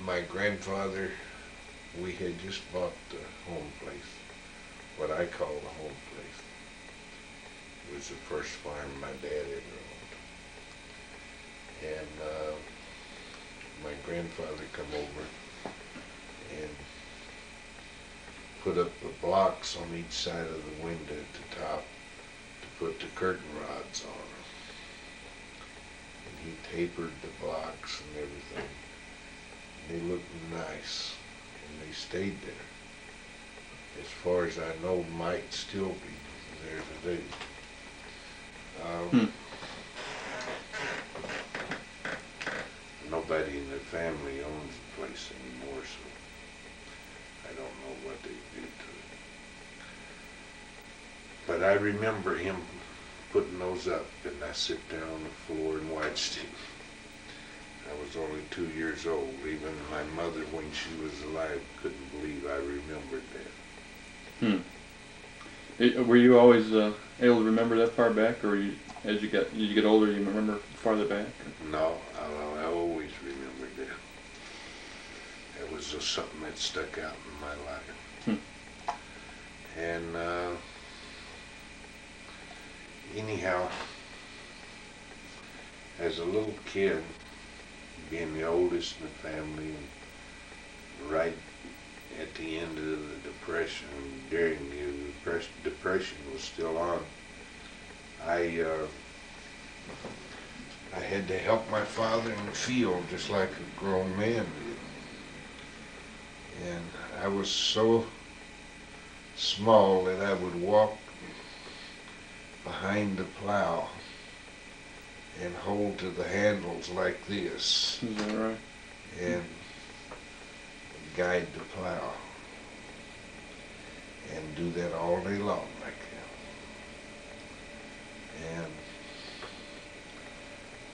my grandfather, we had just bought the home place, what I call the home place. It was the first farm my dad ever owned. And my grandfather come over and put up the blocks on each side of the window at the top to put the curtain rods on them. And he tapered the blocks and everything. And they looked nice, and they stayed there. As far as I know, might still be there today. Nobody in the family owns the place anymore, so I don't know what they did to it. But I remember him putting those up, and I sit down on the floor and watched him. I was only 2 years old. Even my mother, when she was alive, couldn't believe I remembered that. Were you always able to remember that far back, or as you get older, you remember farther back? No, I always remembered that. It was just something that stuck out in my life. And anyhow, as a little kid, being the oldest in the family, and right at the end of the Depression, during the Depression was still on, I had to help my father in the field just like a grown man did. And I was so small that I would walk behind the plow and hold to the handles like this. Is that right? And guide the plow. And do that all day long like that. And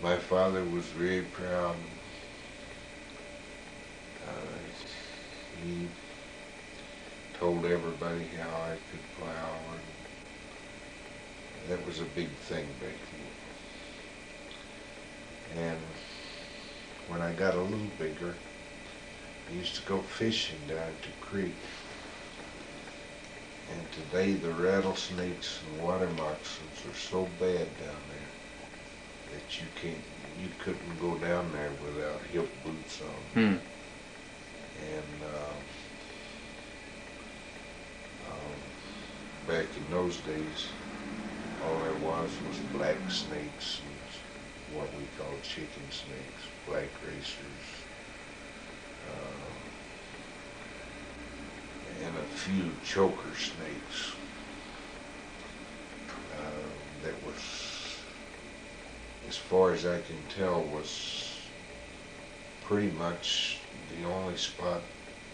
my father was very proud. He told everybody how I could plow, and that was a big thing back then. And when I got a little bigger, I used to go fishing down at the creek. And today the rattlesnakes and water moccasins are so bad down there that you couldn't go down there without hip boots on. And back in those days, all there was black snakes and what we call chicken snakes, black racers, and a few choker snakes. That was, as far as I can tell, was pretty much the only spot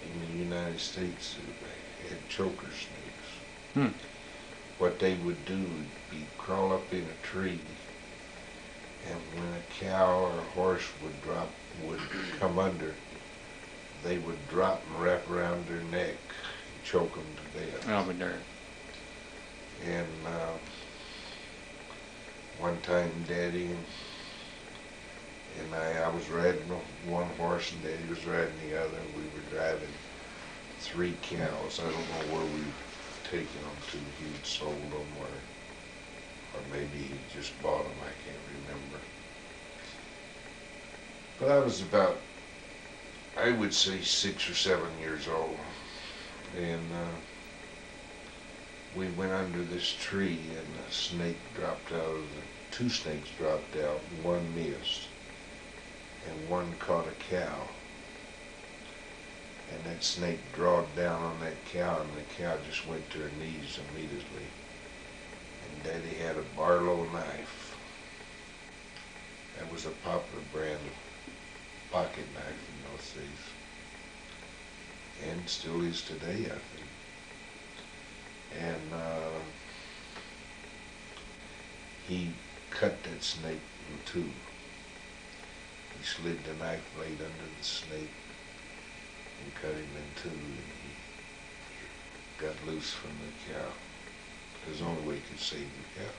in the United States that had choker snakes. What they would do would be crawl up in a tree, and when a cow or a horse would come under, they would drop and wrap around their neck and choke them to death. Oh, but darn. And one time Daddy and I was riding one horse and Daddy was riding the other. We were driving 3 cows. I don't know where we taken them to. He'd sold them or maybe he just bought them. I can't remember. But I was about, I would say 6 or 7 years old. And we went under this tree and a snake dropped out of the, 2 snakes dropped out and one missed. And one caught a cow. And that snake drawed down on that cow, and the cow just went to her knees immediately. And Daddy had a Barlow knife. That was a popular brand of pocket knife in those days. And still is today, I think. And he cut that snake in 2. He slid the knife blade under the snake and cut him in 2, and he got loose from the cow. It was the only way he could save the cow.